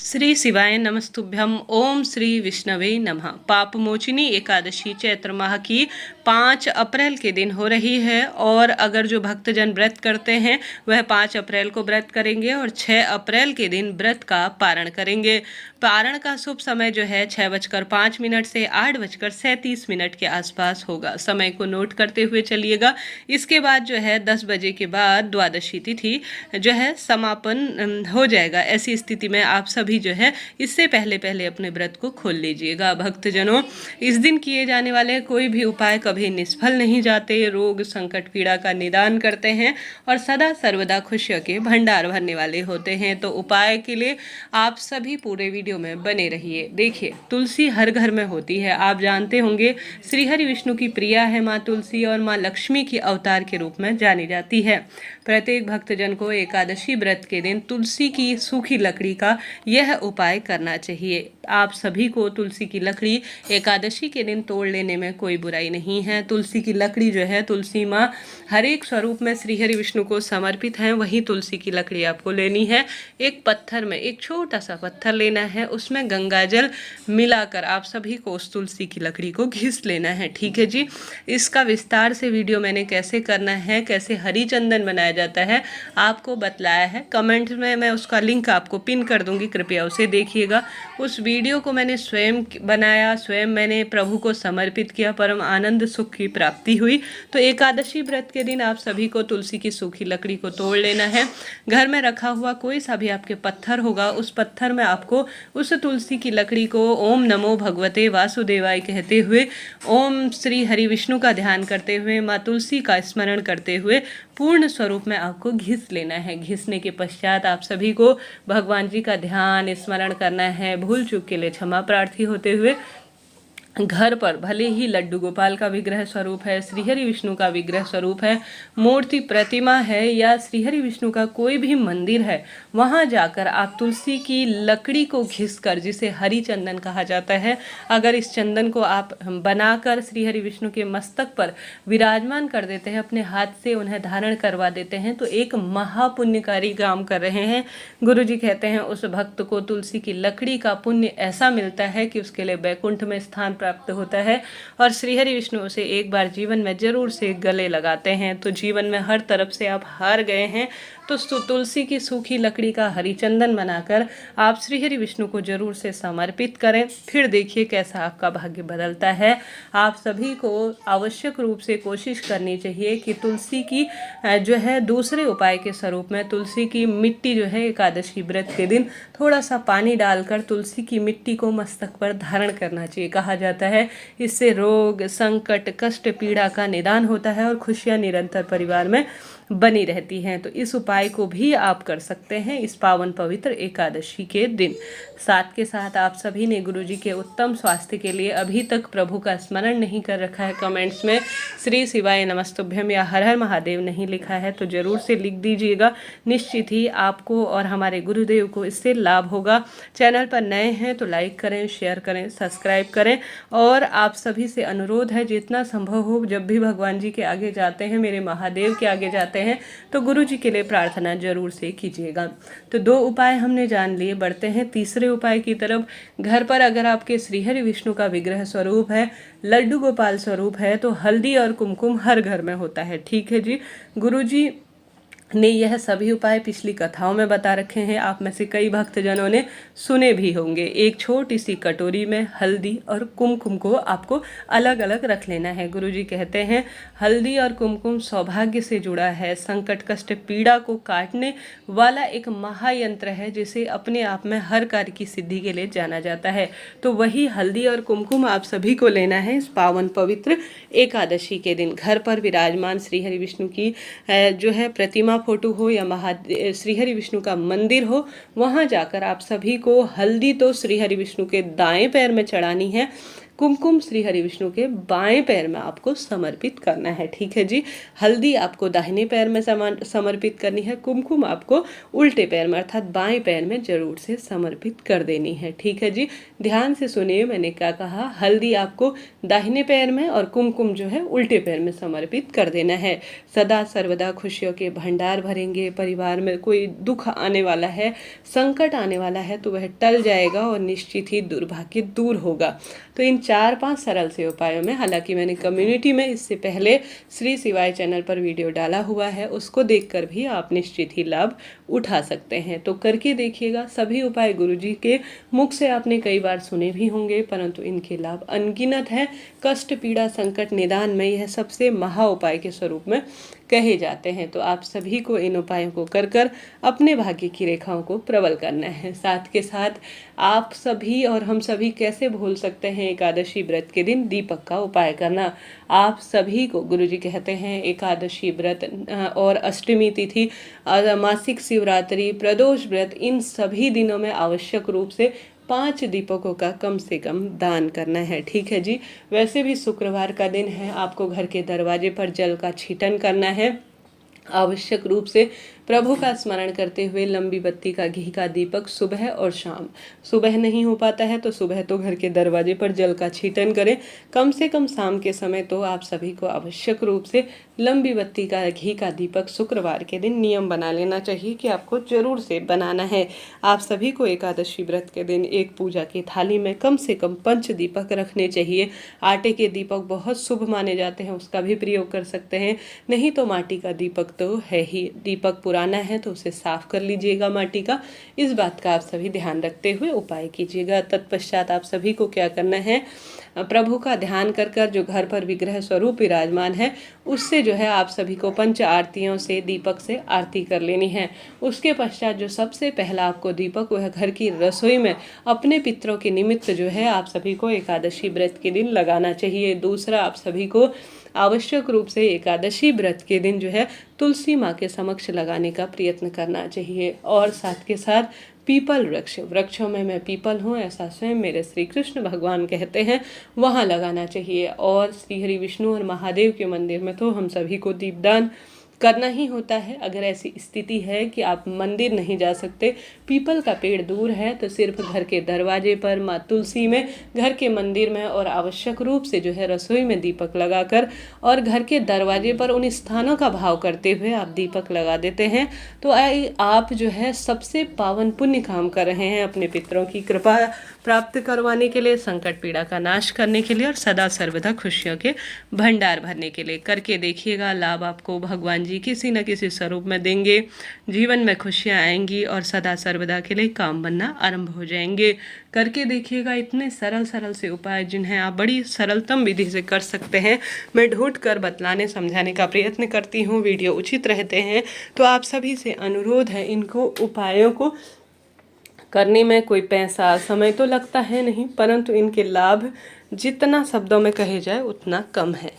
श्री शिवाय नमस्तुभ्यम। ओम श्री विष्णवे नमः। पापमोचिनी एकादशी चैत्र माह की 5 अप्रैल के दिन हो रही है और अगर जो भक्तजन व्रत करते हैं वह 5 अप्रैल को व्रत करेंगे और 6 अप्रैल के दिन व्रत का पारण करेंगे। पारण का शुभ समय जो है 6:05 से 8:37 के आसपास होगा। समय को नोट करते हुए चलिएगा। इसके बाद जो है 10 बजे के बाद द्वादशी तिथि जो है समापन हो जाएगा। ऐसी स्थिति में आप सभी जो है इससे पहले पहले अपने व्रत को खोल लीजिएगा। भक्तजनों, इस दिन किए जाने वाले कोई भी उपाय कभी निष्फल नहीं जाते। रोग संकट पीड़ा का निदान करते हैं और सदा सर्वदा खुशियों के भंडार भरने वाले होते हैं। तो उपाय के लिए आप सभी पूरे वीडियो में बने रहिए। देखिए, तुलसी हर घर में होती है। आप जानते होंगे श्रीहरि विष्णु की प्रिया है माँ तुलसी और माँ लक्ष्मी की अवतार के रूप में जानी जाती है। प्रत्येक भक्तजन को एकादशी व्रत के दिन तुलसी की सूखी लकड़ी का यह उपाय करना चाहिए। आप सभी को तुलसी की लकड़ी एकादशी के दिन तोड़ लेने में कोई बुराई नहीं है। तुलसी की लकड़ी जो है, तुलसी माँ हर एक स्वरूप में श्रीहरि विष्णु को समर्पित है। वही तुलसी की लकड़ी आपको लेनी है। एक पत्थर में एक छोटा सा पत्थर लेना है, उसमें गंगा जल मिलाकर आप सभी को उस तुलसी की लकड़ी को घिस लेना है। ठीक है जी। इसका विस्तार से वीडियो मैंने कैसे करना है, कैसे हरी चंदन बनाया जाता है, आपको बतलाया है। कमेंट में मैं उसका लिंक आपको पिन कर दूंगी, कृपया उसे देखिएगा। उस वीडियो को मैंने स्वयं बनाया, स्वयं मैंने प्रभु को समर्पित किया। परम आनंद सुख की प्राप्ति हुई। तो एकादशी व्रत के दिन आप सभी को तुलसी की सूखी लकड़ी को तोड़ लेना है। घर में रखा हुआ कोई सा भी आपके पत्थर होगा, उस पत्थर में आपको उस तुलसी की लकड़ी को ओम नमो भगवते वासुदेवाय कहते हुए, ओम श्री हरि विष्णु का ध्यान करते हुए, माँ तुलसी का स्मरण करते हुए पूर्ण स्वरूप में आपको घिस लेना है। घिसने के पश्चात आप सभी को भगवान जी का ध्यान स्मरण करना है। भूल चूक के लिए क्षमा प्रार्थी होते हुए घर पर भले ही लड्डू गोपाल का विग्रह स्वरूप है, श्रीहरि विष्णु का विग्रह स्वरूप है, मूर्ति प्रतिमा है या श्रीहरि विष्णु का कोई भी मंदिर है, वहां जाकर आप तुलसी की लकड़ी को घिसकर, जिसे हरी चंदन कहा जाता है, अगर इस चंदन को आप बनाकर श्रीहरि विष्णु के मस्तक पर विराजमान कर देते हैं, अपने हाथ से उन्हें धारण करवा देते हैं, तो एक महापुण्यकारी काम कर रहे हैं। गुरु जी कहते हैं उस भक्त को तुलसी की लकड़ी का पुण्य ऐसा मिलता है कि उसके लिए बैकुंठ में स्थान प्राप्त होता है और श्रीहरि विष्णु उसे एक बार जीवन में जरूर से गले लगाते हैं। तो जीवन में हर तरफ से आप हार गए हैं तो तुलसी की सूखी लकड़ी का हरिचंदन बनाकर आप श्रीहरि विष्णु को जरूर से समर्पित करें। फिर देखिए कैसा आपका भाग्य बदलता है। आप सभी को आवश्यक रूप से कोशिश करनी चाहिए कि तुलसी की जो है दूसरे उपाय के स्वरूप में तुलसी की मिट्टी जो है एकादशी व्रत के दिन थोड़ा सा पानी डालकर तुलसी की मिट्टी को मस्तक पर धारण करना चाहिए। कहा जाता है इससे रोग संकट कष्ट पीड़ा का निदान होता है और खुशियां निरंतर परिवार में बनी रहती हैं। तो इस उपाय को भी आप कर सकते हैं इस पावन पवित्र एकादशी के दिन। साथ के साथ आप सभी ने गुरुजी के उत्तम स्वास्थ्य के लिए अभी तक प्रभु का स्मरण नहीं कर रखा है, कमेंट्स में श्री शिवाय नमस्तुभ्यम या हर हर महादेव नहीं लिखा है तो जरूर से लिख दीजिएगा। निश्चित ही आपको और हमारे गुरुदेव को इससे लाभ होगा। चैनल पर नए हैं तो लाइक करें, शेयर करें, सब्सक्राइब करें और आप सभी से अनुरोध है जितना संभव हो जब भी भगवान जी के आगे जाते हैं, मेरे महादेव के आगे जाते हैं, तो गुरु जी के लिए प्रार्थना जरूर से कीजिएगा। तो 2 उपाय हमने जान लिए, बढ़ते हैं तीसरे उपाय की तरफ। घर पर अगर आपके श्रीहरि विष्णु का विग्रह स्वरूप है, लड्डू गोपाल स्वरूप है, तो हल्दी और कुमकुम हर घर में होता है। ठीक है जी। गुरु जी ने यह सभी उपाय पिछली कथाओं में बता रखे हैं। आप में से कई भक्तजनों ने सुने भी होंगे। एक छोटी सी कटोरी में हल्दी और कुमकुम को आपको अलग अलग रख लेना है। गुरुजी कहते हैं हल्दी और कुमकुम सौभाग्य से जुड़ा है, संकट कष्ट पीड़ा को काटने वाला एक महायंत्र है जिसे अपने आप में हर कार्य की सिद्धि के लिए जाना जाता है। तो वही हल्दी और कुमकुम आप सभी को लेना है इस पावन पवित्र एकादशी के दिन। घर पर विराजमान श्रीहरि विष्णु की जो है प्रतिमा फोटो हो या श्रीहरि विष्णु का मंदिर हो, वहां जाकर आप सभी को हल्दी तो श्रीहरि विष्णु के दाएं पैर में चढ़ानी है, कुमकुम श्री हरि विष्णु के बाएं पैर में आपको समर्पित करना है। ठीक है जी। हल्दी आपको दाहिने पैर में समर्पित करनी है, कुमकुम आपको उल्टे पैर में अर्थात बाएं पैर में जरूर से समर्पित कर देनी है। ठीक है जी। ध्यान से सुनिए मैंने क्या कहा। हल्दी आपको दाहिने पैर में और कुमकुम जो है उल्टे पैर में समर्पित कर देना है। सदा सर्वदा खुशियों के भंडार भरेंगे। परिवार में कोई दुख आने वाला है, संकट आने वाला है तो वह टल जाएगा और निश्चित ही दुर्भाग्य दूर होगा। तो इन 4-5 सरल से उपायों में, हालांकि मैंने कम्युनिटी में इससे पहले श्री शिवाय चैनल पर वीडियो डाला हुआ है, उसको देखकर भी आप निश्चित ही लाभ उठा सकते हैं। तो करके देखिएगा। सभी उपाय गुरुजी के मुख से आपने कई बार सुने भी होंगे, परंतु इनके लाभ अनगिनत है। कष्ट पीड़ा संकट निदान में यह सबसे महा उपाय के स्वरूप में कहे जाते हैं। तो आप सभी को इन उपायों को कर कर अपने भाग्य की रेखाओं को प्रबल करना है। साथ के साथ आप सभी और हम सभी कैसे भूल सकते हैं एकादशी व्रत के दिन दीपक का उपाय करना। आप सभी को गुरुजी कहते हैं एकादशी व्रत और अष्टमी तिथि, मासिक शिवरात्रि, प्रदोष व्रत, इन सभी दिनों में आवश्यक रूप से 5 दीपकों का कम से कम दान करना है। ठीक है जी। वैसे भी शुक्रवार का दिन है, आपको घर के दरवाजे पर जल का छीटन करना है। आवश्यक रूप से प्रभु का स्मरण करते हुए लंबी बत्ती का घी का दीपक सुबह और शाम, सुबह नहीं हो पाता है तो सुबह तो घर के दरवाजे पर जल का छीटन करें, कम से कम शाम के समय तो आप सभी को आवश्यक रूप से लंबी बत्ती का घी का दीपक शुक्रवार के दिन नियम बना लेना चाहिए कि आपको जरूर से बनाना है। आप सभी को एकादशी व्रत के दिन एक पूजा की थाली में कम से कम 5 दीपक रखने चाहिए। आटे के दीपक बहुत शुभ माने जाते हैं, उसका भी प्रयोग कर सकते हैं, नहीं तो माटी का दीपक तो है ही। दीपक पुराना है तो उसे साफ कर लीजिएगा माटी का। इस बात का आप सभी ध्यान रखते हुए उपाय कीजिएगा। तत्पश्चात आप सभी को क्या करना है, प्रभु का ध्यान कर कर जो घर पर विग्रह स्वरूप विराजमान है उससे जो है आप सभी को पंच आरतियों से दीपक से आरती कर लेनी है। उसके पश्चात जो सबसे पहला आपको दीपक वह घर की रसोई में अपने पितरों के निमित्त जो है आप सभी को एकादशी व्रत के दिन लगाना चाहिए। दूसरा, आप सभी को आवश्यक रूप से एकादशी व्रत के दिन जो है तुलसी माँ के समक्ष लगाने का प्रयत्न करना चाहिए। और साथ के साथ पीपल वृक्ष, वृक्षों में मैं पीपल हूँ ऐसा स्वयं मेरे श्री कृष्ण भगवान कहते हैं, वहाँ लगाना चाहिए। और श्री हरि विष्णु और महादेव के मंदिर में तो हम सभी को दीपदान करना ही होता है। अगर ऐसी स्थिति है कि आप मंदिर नहीं जा सकते, पीपल का पेड़ दूर है, तो सिर्फ घर के दरवाजे पर, माँ तुलसी में, घर के मंदिर में और आवश्यक रूप से जो है रसोई में दीपक लगाकर और घर के दरवाजे पर उन स्थानों का भाव करते हुए आप दीपक लगा देते हैं तो आप जो है सबसे पावन पुण्य काम कर रहे हैं अपने पितरों की कृपा प्राप्त करवाने के लिए, संकट पीड़ा का नाश करने के लिए और सदा सर्वदा खुशियों के भंडार भरने के लिए। करके देखिएगा, लाभ आपको भगवान जी किसी न किसी स्वरूप में देंगे। जीवन में खुशियां आएंगी और सदा सर्वदा के लिए काम बनना आरंभ हो जाएंगे। करके देखिएगा। इतने सरल सरल से उपाय जिन्हें आप बड़ी सरलतम विधि से कर सकते हैं, मैं ढूंढ कर बतलाने समझाने का प्रयत्न करती हूँ। वीडियो उचित रहते हैं तो आप सभी से अनुरोध है, इनको उपायों को करने में कोई पैसा समय तो लगता है नहीं, परंतु इनके लाभ जितना शब्दों में कहे जाए उतना कम है।